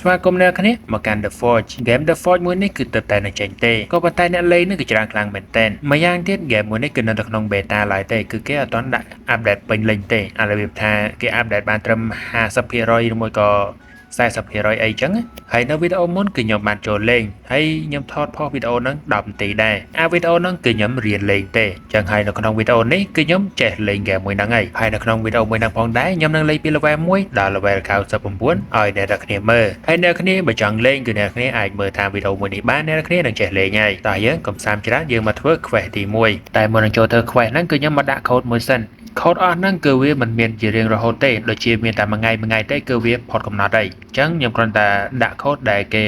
ស្វាគមន៍អ្នកគ្នាមកកាន់ The Forge Game The Forge មួយនេះគឺទៅតែនឹងចេញទេក៏ប៉ុន្តែអ្នកលេងនឹងគឺច្រើនខ្លាំងមែនទែនម្យ៉ាងទៀត game មួយនេះគឺនៅក្នុង beta ឡើយទេគឺគេអត់ទាន់ដាក់ update ពេញលេញទេឥឡូវវាថាគេ update បានត្រឹម 50% ឬមួយក៏ 40% អីចឹងហើយនៅវីដេអូមុនគឺខ្ញុំបានចូលលេងហើយខ្ញុំថតផុសវីដេអូហ្នឹង10នាទីដែរវីដេអូហ្នឹងគឺខ្ញុំរៀនលេងទេចឹងហើយនៅក្នុងវីដេអូនេះគឺខ្ញុំចេះលេងហ្គេមមួយហ្នឹងហើយនៅក្នុងវីដេអូមួយហ្នឹងផងដែរខ្ញុំនឹងលេងពី level 1ដល់ level 99ឲ្យអ្នកនរគ្នាមើលហើយអ្នកគ្នាបើចង់លេងគឺអ្នកគ្នាអាចមើលតាមវីដេអូមួយនេះបានអ្នកគ្នានឹងចេះលេងហើយតោះយើងកុំសាមច្រើនយើងមកធ្វើ quest ទី1តែមុននឹងចូលធ្វើ quest ហ្នឹងគឺខ្ញុំមកដាក់ code មួយសិនខូដអស់ហ្នឹងគឺវាមិនមានជារៀងរហូតទេដូចជាមានតែមួយថ្ងៃទេគឺវាផុតកំណត់ហើយអញ្ចឹងខ្ញុំគ្រាន់តែដាក់ខូដដែលគេ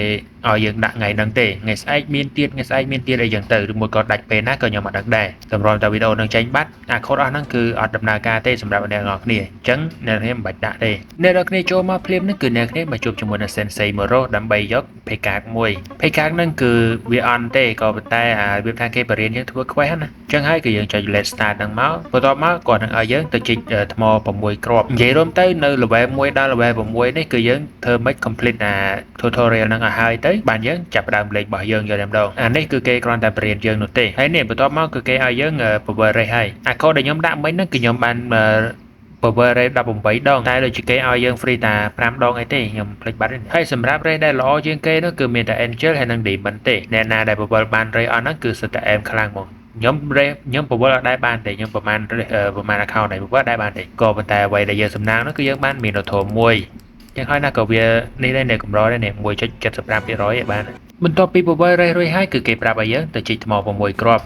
ឲ្យយើងដាក់ថ្ងៃហ្នឹងទេថ្ងៃស្អែកមានទៀតថ្ងៃស្អែកមានទៀតអីចឹងទៅឬមួយក៏ដាច់ពេលណាក៏ខ្ញុំអត់ដឹងដែរតម្រាំតែវីដេអូហ្នឹងចេញបាត់ខូដអស់ហ្នឹងគឺអត់ដំណើរការទេសម្រាប់អ្នកនរគ្នាអញ្ចឹងអ្នកគ្នាមិនបាច់ដាក់ទេអ្នកនរគ្នាចូលមកភ្លាមហ្នឹងគឺអ្នកគ្នាមកជួបជាមួយនឹង Sensei Moro ដើម្បីយក Paycard មួយ Paycard ហ្នឹងគឺវាអន់ទេក៏ប៉ុន្តែវាថាគេបរៀនយើងធ្វើ quest ណាអញ្ចឹងហើយគឺយើងចុច Let's Start ហ្នឹងមកបន្ទាប់មកគាត់នឹងឲ្យយើងទៅជីកថ្ម6គ្រាប់និយាយរួមទៅនៅ level 1ដល់ level 6នេះគឺយើងធ្វើមិន complete tutorial ហ្នឹងឲ្យហើយទៅបានយើងចាប់ដើមលេងរបស់យើងយកតែម្ដងនេះគឺគេគ្រាន់តែបរៀនយើងនោះទេហើយនេះបន្ទាប់មកគឺគេឲ្យយើង power race ហើយខូដដែលខ្ញុំដាក់មិញហ្នឹងគឺខ្ញុំបាន power race 18ដងតែដូចជាគេឲ្យយើង free តែ5ដងអីទេខ្ញុំភ្លេចបាត់ហើយសម្រាប់ race ដែលល្អជាងគេនោះគឺមានតែ Angel ហើយនិង Demon ទេអ្នកណាដែល power បាន race អស់ហ្នឹងគឺសិតតែ aim ខ្លាំងហ្មងខ្ញុំ power អត់ដែរបានទេខ្ញុំប្រហែល account ដែរ power ដែរបានទេក៏ប៉ុន្តែអ្វីដែលយើងសំណាងនោះគឺយើងបាន Minotaur មួយយ៉ាងហើយណាក៏វានេះដែរអ្នកកម្រដែរនេះ 1.75% ឯបានបន្ទាប់ពី power race រួចហើយគឺគេប្រាប់ឲ្យយើងទៅជីកថ្ម6គ្រាប់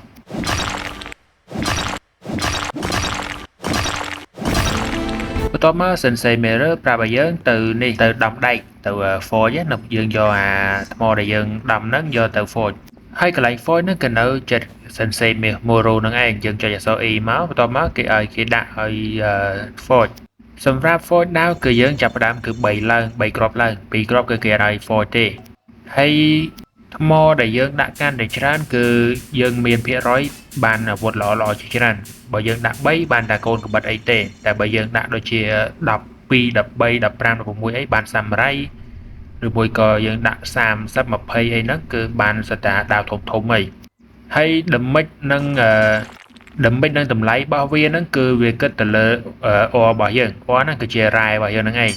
បន្ទាប់មក Sensei Mirror ប្រាប់ឲ្យយើងទៅនេះទៅដំដែកទៅ Forge ណាយើងយកថ្មដែលយើងដំហ្នឹងយកទៅ Forge ហើយកន្លែង Forge ហ្នឹងក៏នៅចិត្ត Sensei Moro ហ្នឹងឯងយើងចុចអក្សរ E មកបន្ទាប់មកគេឲ្យគេដាក់ឲ្យ Forge សម្រាប់ Forge ដាវគឺយើងចាប់ផ្ដើមគឺ3ឡើង3គ្រាប់ឡើង2គ្រាប់គឺគេឲ្យ Forge ទេហើយថ្មដែលយើងដាក់កាន់តែច្រើនគឺយើងមានភាគរយបានអាវុធល្អជាច្រើនបើយើងដាក់3បានតែកូនកបិតអីទេតែបើយើងដាក់ដូចជា12 13 15 16អីបានសាមរ៉ៃឬមួយក៏យើងដាក់30 20អីហ្នឹងគឺបានសតាដាវធំអីហើយdamageនឹងតម្លៃរបស់វាហ្នឹងគឺវាគិតទៅលើរបស់យើងហ្នឹងគឺជារ៉ែរបស់យើងហ្នឹងឯង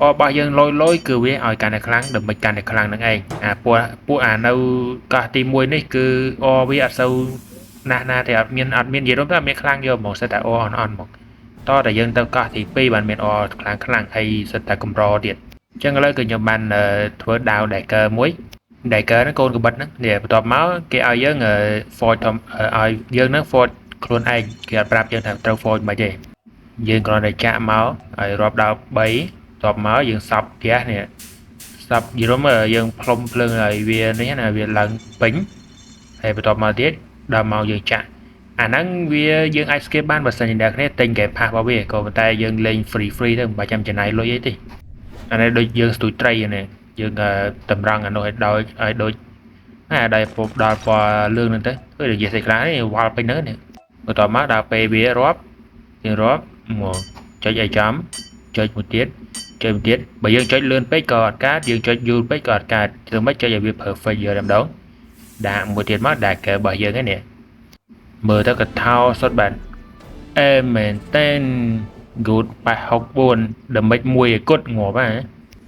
របស់យើងលយគឺវាឲ្យកាន់តែខ្លាំងdamageកាន់តែខ្លាំងហ្នឹងឯងពួកនៅកោះទី1នេះគឺវាអត់សូវណាទេអត់មាននិយាយរួមទៅអត់មានខ្លាំងយកហ្មងសិតតែអន់ហ្មងតតែយើងទៅកោះទី2បានមានខ្លាំងហើយសិតតែកម្រទៀតអញ្ចឹងឥឡូវគឺខ្ញុំបានធ្វើដាវ Dagger មួយ Dagger ហ្នឹងកូនកបិតហ្នឹងនេះបន្ទាប់មកគេឲ្យយើង Forge ឲ្យយើងហ្នឹង Forge ខ្លួនឯងគេអត់ប្រាប់យើងថាត្រូវ Forge មិនទេយើងគ្រាន់តែចាក់មកឲ្យរាប់ដល់3បន្ទាប់មកយើងសប់ផ្ទះនេះសប់យល់មើលយើងផ្លុំភ្លើងឲ្យវានេះណាវាឡើងពេញហើយបន្ទាប់មកទៀតដល់មកយើងចាក់អាហ្នឹងវាយើងអាច skip បានបើសិនជាអ្នកគ្នាទិញ Game Pass របស់វាក៏ប៉ុន្តែយើងលេង free ទៅមិនបាច់ចាំចំណាយលុយអីទេអានេះដូចយើងស្ទូចត្រីហ្នឹងយើងតម្រង់អានោះឲ្យដូចដល់ពពដល់ពណ៌លឿងហ្នឹងទៅគឺនិយាយស្អីខ្លះនេះវល់ពេញហ្នឹងនេះបន្ទាប់មកដល់ពេលវារាប់យើងរាប់មកចុចអីចំចុចមួយទៀតបើយើងចុចលឿនពេកក៏អត់កើតយើងចុចយូរពេកក៏អត់កើតធ្វើម៉េចចុចឲ្យវា perfect យកតែម្ដងដាក់មួយទៀតមក Dagger របស់យើងហ្នឹងនេះមើលទៅក៏ថោសុទ្ធបាទមែនតែន good 864 damage 1ឲ្យគត់ងាប់ហ่า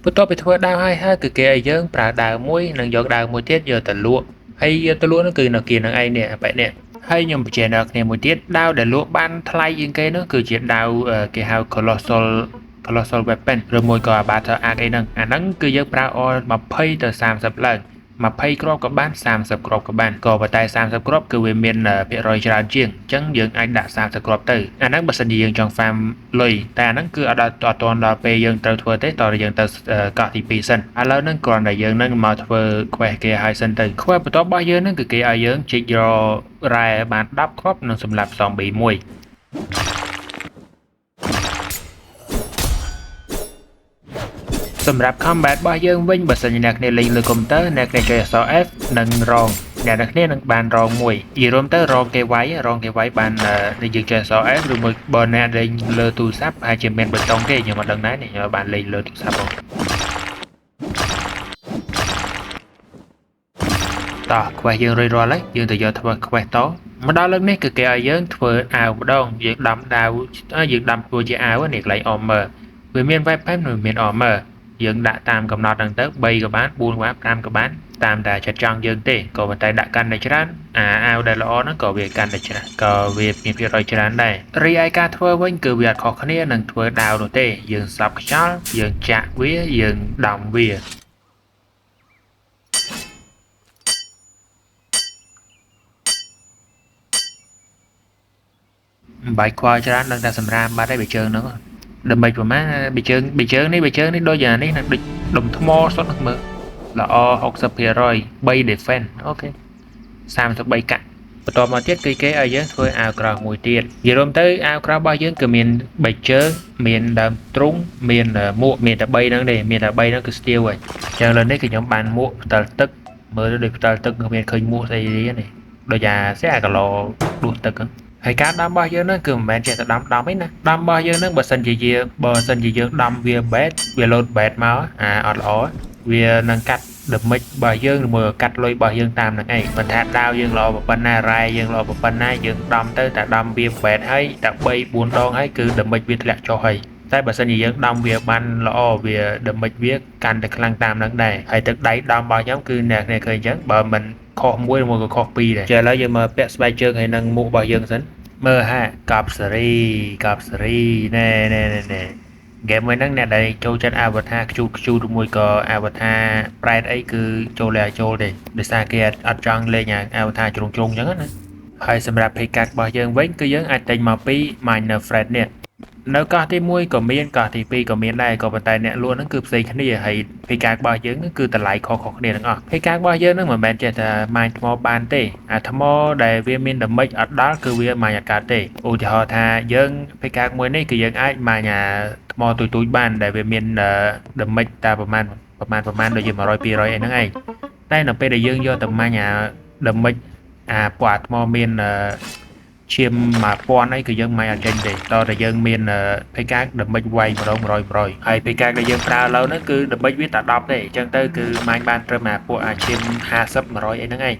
បន្ទាប់ពីធ្វើដាវហើយគឺគេឲ្យយើងប្រើដាវមួយនិងយកដាវមួយទៀតយកទៅលក់ហើយយកទៅលក់នោះគឺនៅគៀននឹងឯងនេះបែបនេះហើយខ្ញុំបញ្ជាក់ដល់គ្នាមួយទៀតដាវដែលលក់បានថ្លៃជាងគេនោះគឺជាដាវគេហៅ Colossal Weapon ឬមួយក៏ Battle Axe អីហ្នឹងអាហ្នឹងគឺយើងប្រើអ20ទៅ30ឡើង20គ្រាប់ក៏បាន30គ្រាប់ក៏បានក៏ប៉ុន្តែ30គ្រាប់គឺវាមានភាគរយច្រើនជាងអញ្ចឹងយើងអាចដាក់30គ្រាប់ទៅអាហ្នឹងបើសិនជាយើងចង់ farm លុយតែអាហ្នឹងគឺអត់ទាន់ដល់ពេលយើងត្រូវធ្វើទេតើយើងទៅកោះទី2សិនឥឡូវហ្នឹងគ្រាន់តែយើងនឹងមកធ្វើ quest គេឲ្យសិនទៅ quest បន្ទាប់របស់យើងហ្នឹងគឺគេឲ្យយើងជីករ៉ែបាន10គ្រាប់និងសម្រាប់ zombie មួយសម្រាប់ combat របស់យើងវិញបើសិនជាអ្នកគ្នាលេងលើកុំព្យូទ័រអ្នកគ្នាចុចអក្សរ F និងរងអ្នកគ្នានឹងបានរងមួយនិយាយរួមទៅរងគេវាយបានយើងចុចអក្សរ F ឬមួយបើអ្នកលេងលើទូរស័ព្ទអាចជាមានបេតុងទេខ្ញុំអត់ដឹងដែរខ្ញុំបានលេងលើទូរស័ព្ទ តោះខ្វះយើងរួចរាល់ហើយយើងទៅយកធ្វើខ្វះតមកដល់លើកនេះគឺគេឲ្យយើងធ្វើអាវម្ដងយើងដាំដាវយើងដាំធ្វើជាអាវនេះកន្លែង armor វាមាន weapon វាមាន armor យើងដាក់តាមកំណត់ហ្នឹងទៅ3ក៏បាន4ក៏បាន5ក៏បានតាមតែចិត្តចង់យើងទេក៏ប៉ុន្តែដាក់កាន់តែច្រើនអាវដែលល្អហ្នឹងក៏វាកាន់តែច្រើនក៏វាមានភាពរយច្រើនដែររីឯការធ្វើវិញគឺវាអត់ខុសគ្នានឹងធ្វើដាវនោះទេយើងសប់ខ្យល់យើងចាក់វាយើងដំវាបាយខ្វល់ច្រើននឹងតែសម្រាមបាត់ហើយបើជើងហ្នឹងដើម្បីប្រមាណបើជើងនេះដូចយ៉ាងនេះនឹងដូចដុំថ្មសុទ្ធនឹងមើលល្អ 60% 3 defense អូខេ33កាក់បន្ទាប់មកទៀតគឺគេឲ្យយើងធ្វើអាវក្រោះមួយទៀតនិយាយរួមទៅអាវក្រោះរបស់យើងគឺមាន3ជើងមានដើមទ្រូងមានមួកមានតែ3ហ្នឹងទេមានតែ3ហ្នឹងគឺស្ទៀវហើយអញ្ចឹងលើនេះគឺខ្ញុំបានមួកផ្ទាល់ទឹកមើលដូចផ្ទាល់ទឹកគឺមានឃើញមួកស្អីនេះដូចអាគីឡូដួសទឹកហ្នឹងហើយការដាំរបស់យើងហ្នឹងគឺមិនមែនចេះតែដាំទេណាដាំរបស់យើងហ្នឹងបើសិនជាយើងដាំវាបែតវាលោតបែតមកអត់ល្អវានឹងកាត់damage របស់យើងឬមួយកាត់លុយរបស់យើងតាមហ្នឹងឯងមិនថាដាវយើងល្អប៉ុណ្ណារ៉ែយើងល្អប៉ុណ្ណាយើងដំទៅតែដំវាបែតហើយតែ3 4ដងហើយគឺ damage វាធ្លាក់ចុះហើយតែបើសិនជាយើងដំវាបានល្អវា damage វាកាន់តែខ្លាំងតាមហ្នឹងដែរហើយទឹកដៃដំរបស់ខ្ញុំគឺអ្នកគ្នាឃើញអញ្ចឹងបើមិនខុសមួយឬមួយក៏ខុសពីរដែរចាឥឡូវយើងមកពាក់ស្បែកជើងហើយនឹងមុខរបស់យើងសិនមើលហាកប់សេរីណែហ្គេមមួយហ្នឹងអ្នកដែលចូលចិត្តអាវ៉ាថាខ្ជូតឬមួយក៏អាវ៉ាថាប្រែតអីគឺចូលទេដោយសារគេអត់ចង់លេងអាវ៉ាថាជ្រុងអញ្ចឹងណាហើយសម្រាប់ pick card របស់យើងវិញគឺយើងអាចទិញមកពី Miner Fred នេះនៅកោះទី1ក៏មានកោះទី2ក៏មានដែរក៏ប៉ុន្តែអ្នកលក់ហ្នឹងគឺផ្សេងគ្នាហើយ pick card របស់យើងគឺតម្លៃខុសគ្នាទាំងអស់ pick card របស់យើងហ្នឹងមិនមែនចេះតែម៉ាញថ្មបានទេអាថ្មដែលវាមាន damage អត់ដល់គឺវាម៉ាញអត់កើតទេឧទាហរណ៍ថាយើង pick card មួយនេះគឺយើងអាចម៉ាញថ្មទូចបានដែលវាមាន damage តែប្រមាណដូចជា100 200អីហ្នឹងឯងតែនៅពេលដែលយើងយកទៅម៉ាញdamage ពណ៌ថ្មមានឈាម1000អីគឺយើងមិនអត់ចេញទេតតែយើងមានភេកាdamage វាយម្ដង100%ហើយភេកាដែលយើងប្រើឥឡូវហ្នឹងគឺ damage វាតែ10ទេអញ្ចឹងទៅគឺម៉ាញបានត្រឹមពួកឈាម50 100អីហ្នឹងឯង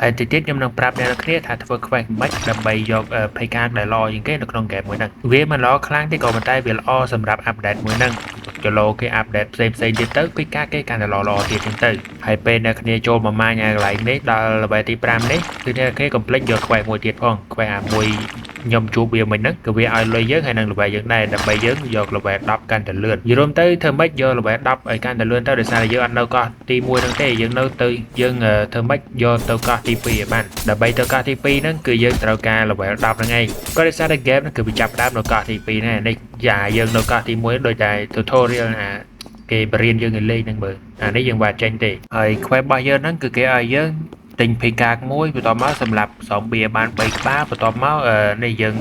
ហើយតិចទៀតខ្ញុំនឹងប្រាប់អ្នកនរគ្នាថាធ្វើខ្វះមិនដើម្បីយកភេកាដែលល្អជាងគេនៅក្នុងហ្គេមមួយហ្នឹងវាមិនល្អខ្លាំងទេក៏ប៉ុន្តែវាល្អសម្រាប់អាប់ដេតមួយហ្នឹងចលោគេអាប់ដេតផ្សេងទៀតទៅភេកាគេកាន់តែល្អទៀតចឹងទៅហើយពេលអ្នកគ្នាចូលមកម៉ាញកន្លែងនេះដល់ level ទី5នេះគឺអ្នកគេកុំភ្លេចយកខ្វះមួយទៀតផងខ្វះមួយខ្ញុំជួបវាមិញហ្នឹងគឺវាឲ្យលុយយើងហើយនឹង level យើងដែរដើម្បីយើងយក level 10កាន់តែលឿនយល់រួមទៅធ្វើម៉េចយក level 10ឲ្យកាន់តែលឿនទៅដោយសារយើងអត់នៅកោះទី1ហ្នឹងទេយើងនៅទៅយើងធ្វើម៉េចយកទៅកោះទី2ឲ្យបានដើម្បីទៅកោះទី2ហ្នឹងគឺយើងត្រូវការ level 10ហ្នឹងឯងក៏ដោយសារតែ game ហ្នឹងគឺវាចាប់ផ្ដើមនៅកោះទី2ហ្នឹងនេះយើងនៅកោះទី1ដូចតែ tutorial គេបរៀនយើងឲ្យលេងហ្នឹងមើលនេះយើងបានចេញទេហើយ quest របស់យើងហ្នឹងគឺគេឲ្យយើងទិញភេកាមួយបន្ទាប់មកសម្រាប់សំបៀបាន3ក្បាលបន្ទាប់មកនេះយើង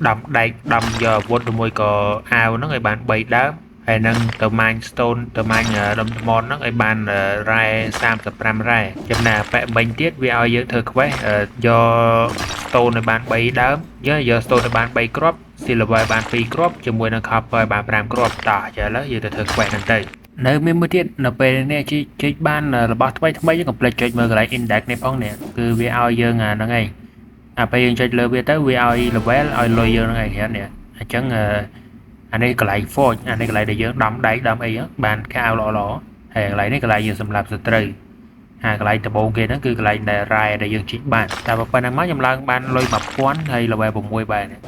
ដំដែកដំយកអាវុធឬមួយក៏អាវហ្នឹងឲ្យបាន3ដើមហើយនឹងទៅម៉ាញ stone ទៅម៉ាញដុំថ្មហ្នឹងឲ្យបានរ៉ែ35រ៉ែចំណែកប៉ែមិញទៀតវាឲ្យយើងធ្វើ quest យក stone ឲ្យបាន3ដើមយក stone ឲ្យបាន3គ្រាប់ silver បាន2គ្រាប់ជាមួយនឹង copper ឲ្យបាន5គ្រាប់តោះចាឥឡូវយើងទៅធ្វើ quest ហ្នឹងទៅនៅមានមួយទៀតនៅពេលនេះជិះបានរបស់ថ្មីយើងកុំភ្លេចចុចមើលកន្លែង index នេះផងនេះគឺវាឲ្យយើងហ្នឹងឯងពេលយើងចុចលើវាទៅវាឲ្យ level ឲ្យលុយយើងហ្នឹងឯងនេះអញ្ចឹងអានេះកន្លែង forge អានេះកន្លែងដែលយើងដំដែកដំអីបានខាវល្អហើយកន្លែងនេះកន្លែងយើងសម្រាប់សត្រូវកន្លែងដំបូងគេហ្នឹងគឺកន្លែងដែល rye ដែលយើងជីកបានតែប៉ុណ្ណឹងមកខ្ញុំឡើងបានលុយ 1000 ហើយ level 6បែរនេះ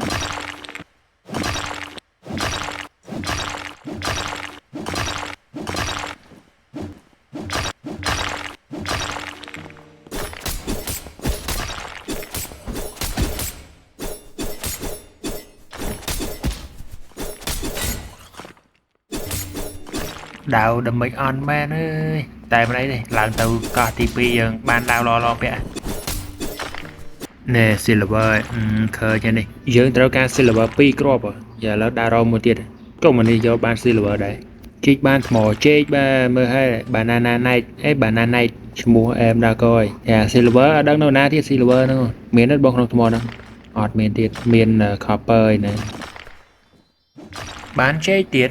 ដាវដើម្បីអន់មែនអើយតែមិនអីទេឡើងទៅកោះទី2យើងបានដាវល្អពាក់ណែ silver ឃើញនេះយើងត្រូវការ silver 2គ្រាប់ឥឡូវដាវរមួយទៀតក៏មិននេះយកបាន silver ដែរជីកបានថ្មចេកបាទមើលឲ្យ banana night ឈ្មោះអែមដល់កយអា silver អត់ដឹងនៅណាទៀត silver ហ្នឹងមានទេបងក្នុងថ្មហ្នឹងអត់មានទៀតមាន copper ឯណាបានចេកទៀត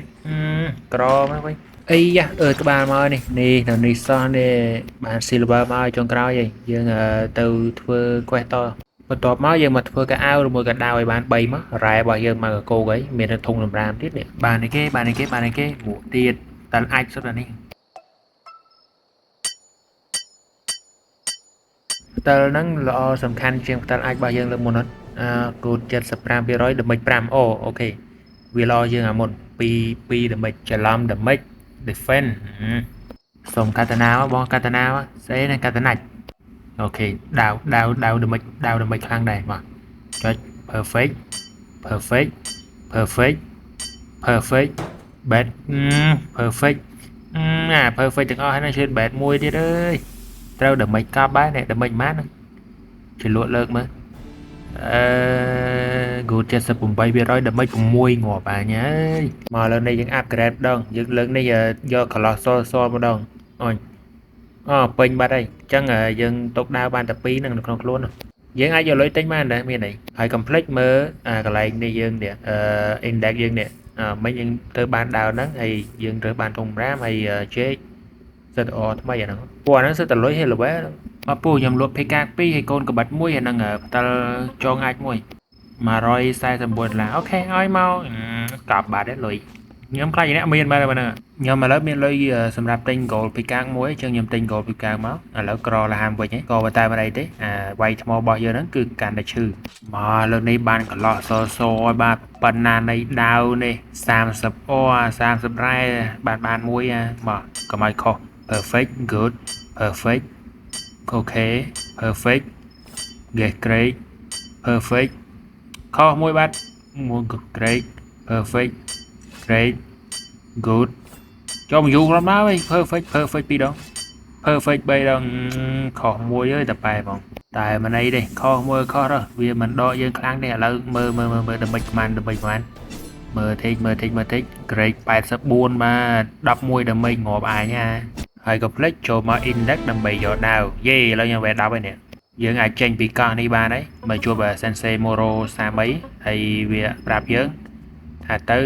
ក្រមកវិញ ấy da các bạn ơi nè nào nè son nè bạn silver mai trong cái gì dương từ thưa quay to một tọp máu dương mà thưa cái ao rồi một cái đào ấy bạn bay mất rải bao giờ mà cô ấy miền là thùng làm ram tiếp nè bạn này cái mũ tiền tận ai số là nè tờ nắng lo sầm khăn trên tận ai bao giờ là một nó cột chật sập ram bị rồi được mấy ram ok vì lo dương à một pi được mấy chả làm được mấy defend ส่งคาตานาว่าบอคาตานาวะเซนคาตานาโอเคดาวเดอะมิกครั้งใดมาจอด perfect perfect perfect perfect bad perfect perfect ទាំងអស់ហើយនឹងជួយ bad មួយទៀតអើយត្រូវ damage កាប់ដែរនេះ damage ម៉ានជួយលក់លើកមើលgood 78% damage 6ងាប់អញហើយមកលើនេះយើង upgrade ម្ដងយើងលើកនេះយក colossal sword ម្ដងអូយពេញបាត់ហើយអញ្ចឹងយើងទុកដាវបានតែ2នឹងនៅក្នុងខ្លួនយើងអាចយកលុយទិញបានដែរមានអីហើយ complete មើលកន្លែងនេះយើងនេះindex យើងនេះមិនយើងទៅបានដាវហ្នឹងហើយយើងត្រូវបានធំរាមហើយជេកសិតអថ្មីអាហ្នឹងពួកអាហ្នឹងសិតតែលុយ hay level មកពូខ្ញុំលក់ PK 2ហើយកូនកបាត់មួយអាហ្នឹងផ្ដាល់ចងអាចមួយ$149អូខេឲ្យមកកប់បាត់đấyលុយខ្ញុំខ្លាចអ្នកមានមែនហ្នឹងខ្ញុំឥឡូវមានលុយសម្រាប់ទិញ gold ពីកាងមួយអញ្ចឹងខ្ញុំទិញ gold ពីកាងមកឥឡូវក្រលហាមវិញហ្នឹងក៏តែមិនអីទេវាយថ្មរបស់យើងហ្នឹងគឺកាន់តែឈឺមកលើនេះបានកន្លោះសឲ្យបាទប៉ុណ្ណានៃដាវនេះ3030រ៉ែបានមួយមកកុំឲ្យខុស perfect good perfect okay perfect get great perfect ខុសមួយបាទមួយ great perfect great good ចូលយូររំដល់វិញ perfect ពីរដង perfect 3ដងខុសមួយអើយតែប៉ែបងតែមិនអីទេខុសមួយខុសទៅវាមិនដកយើងខ្លាំងទេឥឡូវមើលដើម្បីប្រហែលមើលតិច great 84បាទ11ដើម្បីងាប់អាយហើយក៏ផ្លេចចូលមក index ដើម្បីយកដាវយេឥឡូវខ្ញុំវា10ហើយនេះយើងអាចចេញពីកោះនេះបានហើយមកជួប Sensei Moro 30ហើយវាប្រាប់យើងថាទៅ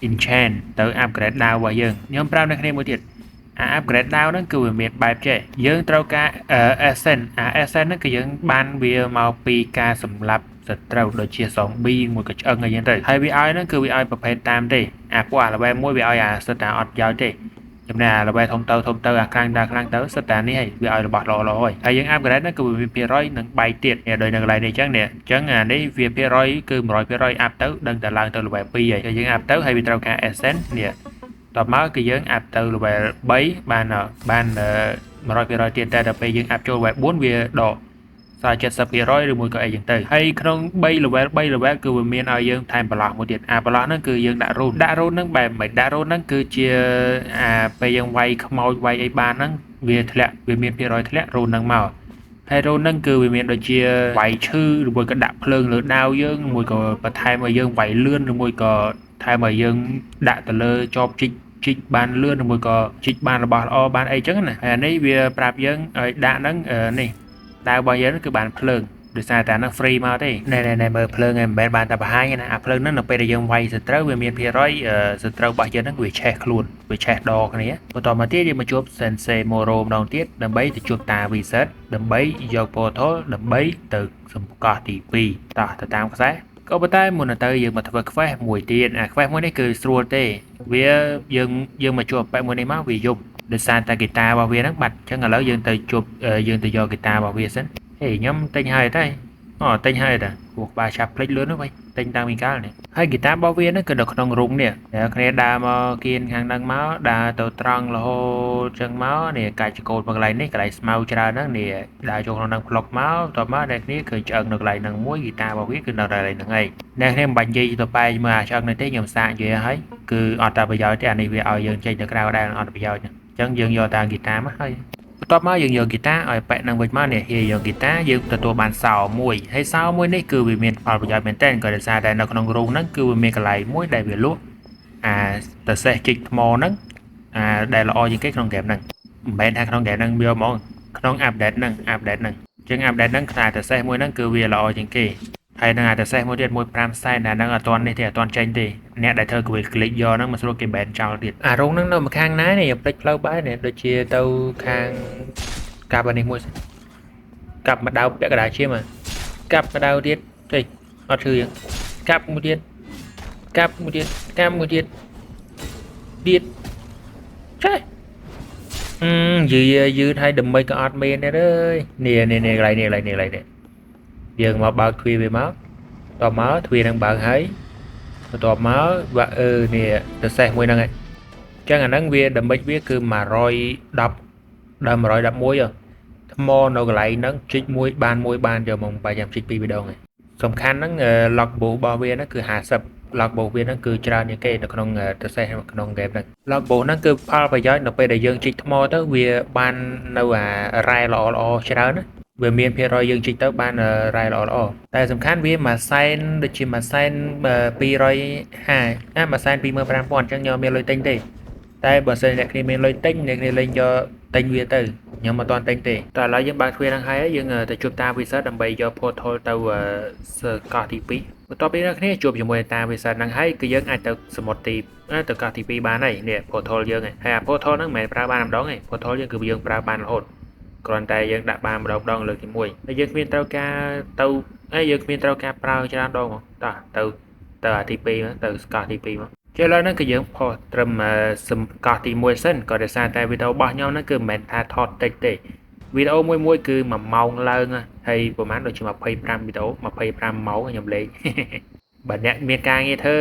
enchant ទៅ upgrade ដាវរបស់យើងខ្ញុំប្រាប់នៅគ្នាមួយទៀតupgrade ដាវហ្នឹងគឺវាមានបែបចេះយើងត្រូវការ essence essence ហ្នឹងគឺយើងបានវាមកពីការសម្លាប់សត្រូវដូចជា zombie មួយក៏ឆ្អឹងអីចឹងទៅហើយវាឲ្យហ្នឹងគឺវាឲ្យប្រភេទតាមទេពួកlevel មួយវាឲ្យសិតតែអត់ប្រយោជន៍ទេចំណែក level ធំទៅខ្លាំងទៅសិតតែនេះហើយវាឲ្យរបស់ល្អហើយយើង upgrade ហ្នឹងគឺវាមាន%នឹងបែកទៀតដូចនៅកន្លែងនេះអញ្ចឹងនេះនេះវា%គឺ100% up ទៅដឹងតែឡើងទៅ level 2ហើយយើង up ទៅហើយវាត្រូវការ essence នេះតបមកគឺយើង up ទៅ level 3បាន100%ទៀតតែដល់ពេលយើង up ចូល level 4វាដក70% ឬមួយក៏អីចឹងទៅហើយក្នុង3 level គឺវាមានឲ្យយើងថែមប្រឡោះមួយទៀតប្រឡោះហ្នឹងគឺយើងដាក់ rune ហ្នឹងបែបមិនដាក់ rune ហ្នឹងគឺជាពេលយើងវាយខ្មោចវាយអីបានហ្នឹងវាធ្លាក់វាមាន%ធ្លាក់ rune ហ្នឹងមកហើយ rune ហ្នឹងគឺវាមានដូចជាវាយឈឺឬមួយក៏ដាក់ភ្លើងលើដាវយើងឬមួយក៏បន្ថែមឲ្យយើងវាយលឿនឬមួយក៏ថែមឲ្យយើងដាក់ទៅលើចបជីកបានលឿនឬមួយក៏ជីកបានរបស់ល្អបានអីចឹងណាហើយនេះវាប្រាប់យើងឲ្យដាក់ហ្នឹងនេះដាវរបស់យើងគឺបានភ្លើងដោយសារតែហ្នឹង free មកទេណែមើលភ្លើងឯងមិនមែនបានតែបង្ហាញណាភ្លើងហ្នឹងនៅពេលដែលយើងវាយសត្រូវវាមាន%សត្រូវរបស់យើងហ្នឹងវាឆេះខ្លួនវាឆេះដគ្នាបន្តមកទៀតយើងមកជួប Sensei Moro ម្ដងទៀតដើម្បីទៅជួបតា Wizard ដើម្បីយក portal ដើម្បីទៅសម្កោះទី2តោះទៅតាមខ្សែក៏ប៉ុន្តែមុនទៅយើងមកធ្វើ quest មួយទៀត quest មួយនេះគឺស្រួលទេវាយើងមកជួបបែបមួយនេះមកវាយប់ដោយសារតែហ្គីតារបស់វាហ្នឹងបាត់អញ្ចឹងឥឡូវយើងទៅជួបយើងទៅយកហ្គីតារបស់វាសិនហេខ្ញុំទិញហើយតែទិញហើយតាពួកក្បាលឆាប់ភ្លេចលឿនហ្នឹងវិញទិញតាំងពីកាលនេះហើយហ្គីតារបស់វាហ្នឹងគឺនៅក្នុងរូងនេះអ្នកគ្នាដើរមកគៀនខាងហ្នឹងមកដើរទៅត្រង់រហូតអញ្ចឹងមកនេះកាច់ចកូតមកកន្លែងនេះកន្លែងស្មៅច្រើនហ្នឹងនេះដើរចូលក្នុងហ្នឹងផ្លុកមកតបមកអ្នកគ្នាឃើញឆ្អឹងនៅកន្លែងហ្នឹងមួយហ្គីតារបស់វាគឺនៅកន្លែងហ្នឹងឯងអ្នកគ្នាមិនបាច់និយាយទៅបែកមើលអាឆ្អឹងនេះទេខ្ញុំសាកនិយាយហើយគឺអត់តែប្រយោជន៍ទេអានេះវាឲ្យយើងចេញទៅក្រៅដែរអត់ប្រយោជន៍អញ្ចឹងយើងយកតាហ្គីតាមកហើយបន្ទាប់មកយើងយកហ្គីតាឲ្យប៉ែកនឹងវិញមកនេះយកហ្គីតាយើងទទួលបានសោមួយហើយសោមួយនេះគឺវាមានផលប្រយោជន៍មែនទែនក៏ដោយសារតែនៅក្នុងរូងហ្នឹងគឺវាមានកន្លែងមួយដែលវាលក់តសេះជីកថ្មហ្នឹងដែលល្អជាងគេក្នុងហ្គេមហ្នឹងមិនមែនថាក្នុងហ្គេមហ្នឹងវាហ្មងក្នុងអាប់ដេតហ្នឹងអញ្ចឹងអាប់ដេតហ្នឹងខ្សែតសេះមួយហ្នឹងគឺវាល្អជាងគេ ហើយនឹងអាចទៅសេះមួយទៀតមួយ5សែនដែលនឹងអត់ទាន់នេះទេអត់ទាន់ចេញទេអ្នកដែលធ្វើคลิกយកហ្នឹងមកស្រួលគេបែនចោលទៀតអារងហ្នឹងនៅម្ខាងណានេះផ្លេចផ្លូវបែរនេះដូចជាទៅខាងកាប់អានេះមួយកាប់ម្ដៅពាក់កណ្ដាលឈាមកាប់ម្ដៅទៀតតិចអត់ឈឺយ៉ាងកាប់មួយទៀតកាប់មួយទៀតកាប់មួយទៀតទៀតចេះយឺតឲ្យដើម្បីក៏អត់មានទេអើយនេះកន្លែងនេះយើងមកបើកទ្វារវាមកតមកទ្វារនឹងបើកហើយបន្ទាប់មកវានេះទៅសេះមួយហ្នឹងឯងចឹងអាហ្នឹងវាដើម្បីវាគឺ110ដល់111ថ្មនៅកន្លែងហ្នឹងជីកមួយបានយកមកបាយចាំជីក2ដងឯងសំខាន់ហ្នឹង log book របស់វាហ្នឹងគឺ50 log book វាហ្នឹងគឺច្រើនជាងគេនៅក្នុងទៅសេះក្នុង game ហ្នឹង log book ហ្នឹងគឺផលប្រយោជន៍នៅពេលដែលយើងជីកថ្មទៅវាបាននៅអារ៉ែល្អច្រើនណាវាមានភាគរយយើងជីកទៅបានរ៉ែល្អតែសំខាន់វាមួយសែនដូចជាមួយសែន250មួយសែន25000អញ្ចឹងខ្ញុំមានលុយទិញទេតែបើសិនអ្នកគ្នាមានលុយទិញអ្នកគ្នាលេងយកទិញវាទៅខ្ញុំមិនទាន់ទិញទេតែឥឡូវយើងបើកទ្វារហ្នឹងហើយយើងទៅជួបតាវិសិទ្ធដើម្បីយក portal ទៅកោះទី2បន្ទាប់ពីអ្នកគ្នាជួបជាមួយតាវិសិទ្ធហ្នឹងហើយគឺយើងអាចទៅសមុទ្រទីទៅកោះទី2បានហើយនេះ portal យើងហើយអា portal ហ្នឹងមិនមែនប្រើបានម្ដងទេ portal យើងគឺយើងប្រើបានរហូតគ្រាន់តែយើងដាក់បានម្ដងលើកទី1ហើយយើងគ្មានត្រូវការទៅយើងគ្មានត្រូវការប្រើច្រើនដងមកតោះទៅអាទី2មកទៅកោះទី2មកចុះឥឡូវហ្នឹងគឺយើងផុសត្រឹមកោះទី1សិនក៏ដោយសារតែវីដេអូរបស់ខ្ញុំហ្នឹងគឺមិនមែនថាថតតិចទេវីដេអូមួយគឺ1ម៉ោងឡើងហើយប្រហែលដូចជា25វីដេអូ25ម៉ោងខ្ញុំលេងបើអ្នកមានការងារធ្វើ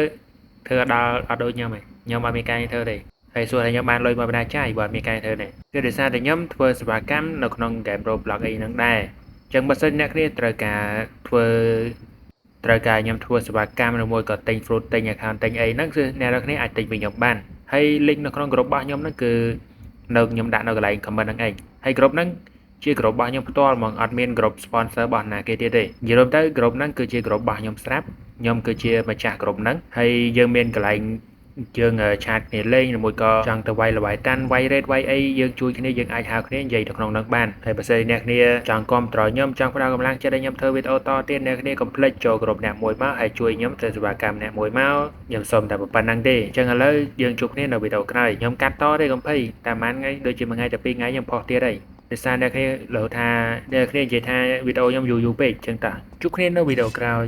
អត់ដូចខ្ញុំទេខ្ញុំអត់មានការងារធ្វើទេហើយសួរថាខ្ញុំបានលុយមកបណ្ដាចាយបើអត់មានការធ្វើទេគឺដោយសារតែខ្ញុំធ្វើសេវាកម្មនៅក្នុង game Roblox អីហ្នឹងដែរអញ្ចឹងបើសិនអ្នកគ្នាត្រូវការខ្ញុំធ្វើសេវាកម្មឬមួយក៏ទិញ fruit ទិញ account ទិញអីហ្នឹងគឺអ្នកនរគ្នាអាចទិញពីខ្ញុំបានហើយ link នៅក្នុង group របស់ខ្ញុំហ្នឹងគឺនៅខ្ញុំដាក់នៅកន្លែង comment ហ្នឹងឯងហើយ group ហ្នឹងជា group របស់ខ្ញុំផ្ទាល់ហ្មងអត់មាន group sponsor របស់ណាគេទៀតទេនិយាយទៅ group ហ្នឹងគឺជា group របស់ខ្ញុំស្រាប់ខ្ញុំគឺជាម្ចាស់ group ហ្នឹងហើយយើងមានកន្លែងយើងឆាតគ្នាលេងឬមួយក៏ចង់ទៅវាយល្បាយតាន់វាយ raid វាយអីយើងជួយគ្នាយើងអាចហៅគ្នានិយាយទៅក្នុងនោះបានហើយបើសិនអ្នកគ្នាចង់គាំទ្រខ្ញុំចង់ផ្ដល់កម្លាំងចិត្តឲ្យខ្ញុំធ្វើវីដេអូតទៀតអ្នកគ្នាកុំភ្លេចចូលក្រុមអ្នកមួយមកហើយជួយខ្ញុំទៅសេវាកម្មអ្នកមួយមកខ្ញុំសូមតែប៉ុណ្្នឹងទេអញ្ចឹងឥឡូវយើងជួបគ្នានៅវីដេអូក្រោយខ្ញុំកាត់តទេកុំភ័យតែប៉ុន្មានថ្ងៃដូចជាមួយថ្ងៃតែ2ថ្ងៃខ្ញុំផុសទៀតហើយដោយសារអ្នកគ្នាលើថាអ្នកគ្នានិយាយថាវីដេអូខ្ញុំយូរពេកអញ្ចឹងតាជួបគ្នានៅវីដេអូក្រោយ